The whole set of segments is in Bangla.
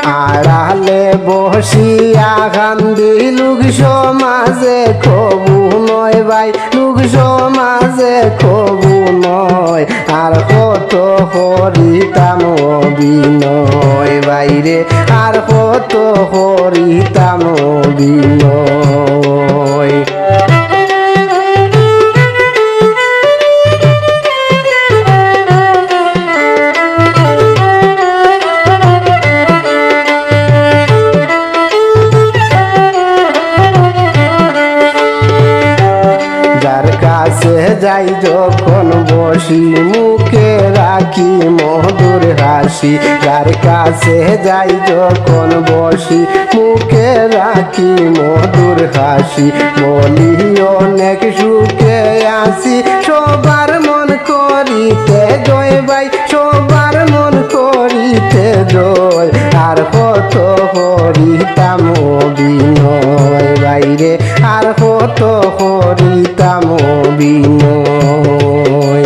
আড়ালে বসিয়া কান্দি লোক সমাজে কবু নয় ভাই, লোক সমাজে কবু নয়। আর কত করিতাম অভিনয় বাইরে, আর কত করিতাম অভিনয়। যার কাছে যাই যখন বসি মুখে রাখি মধুর হাসি, যার কাছে যাই যখন বসি মুখে রাখি মধুর হাসি। বলি অনেক সুখে আছি সবার মন করিতে জয় ভাই, সবার মন করিতে জয়। আর কত করিতাম অভিনয় বাইরে, আর কত করিতাম অভিনয়।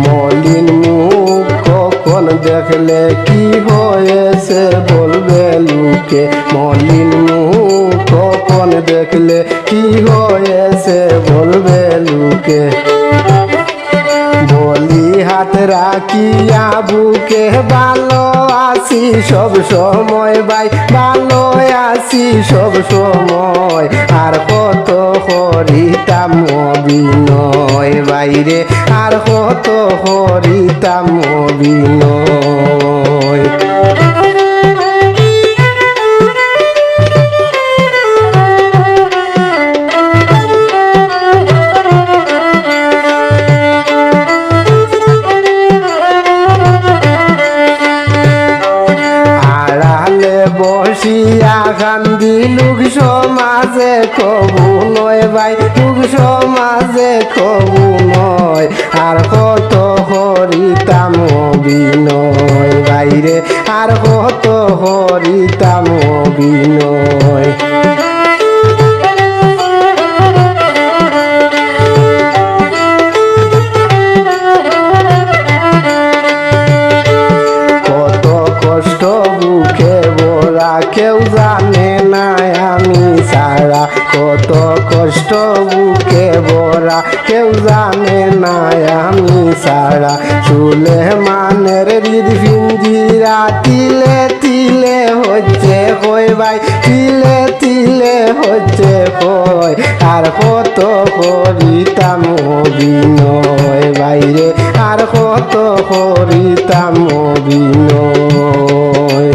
মলিন মুখ কখন দেখলে কি হয়েছে বলবে লোকে, মলিন মুখ কখন দেখলে কি হয়েছে বলবে লোকে। বলি হাত রাখিয়া বুকে ভালো আছি সব সময় ভাই, ভালো আছি সব সময়। আর কত করিতাম অভিনয় বাইরে, আর কত করিতাম অভিনয়। বসিয়া কান্দি লোক সমাজে কবু নয় ভাই, লোক সমাজে কবু নয়। আর কত করিতাম অভিনয় বাইরে, আর কত করিতাম অভিনয়। কত কষ্ট বুকে ভরা কেউ জানে না আমি সারা, কত কষ্ট বুকে ভরা কেউ জানে না আমি সারা। সুলেমানের হৃদপিঞ্জিরা তিলে তিলে হচ্ছে কই ভাই, তিলে তিলে হচ্ছে কই। আর কত করিতাম অভিনয় বাইরে, আর কত করিতাম অভিনয়।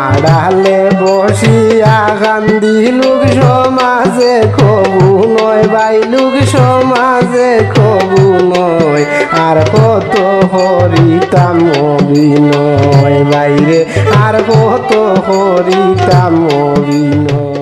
আড়ালে বসিয়া কান্দি লোক সমাজে কবু নয় ভাই, লোক সমাজে কবু নয়। আর কত করিতাম অভিনয় বাইরে, আর কত করিতাম অভিনয়।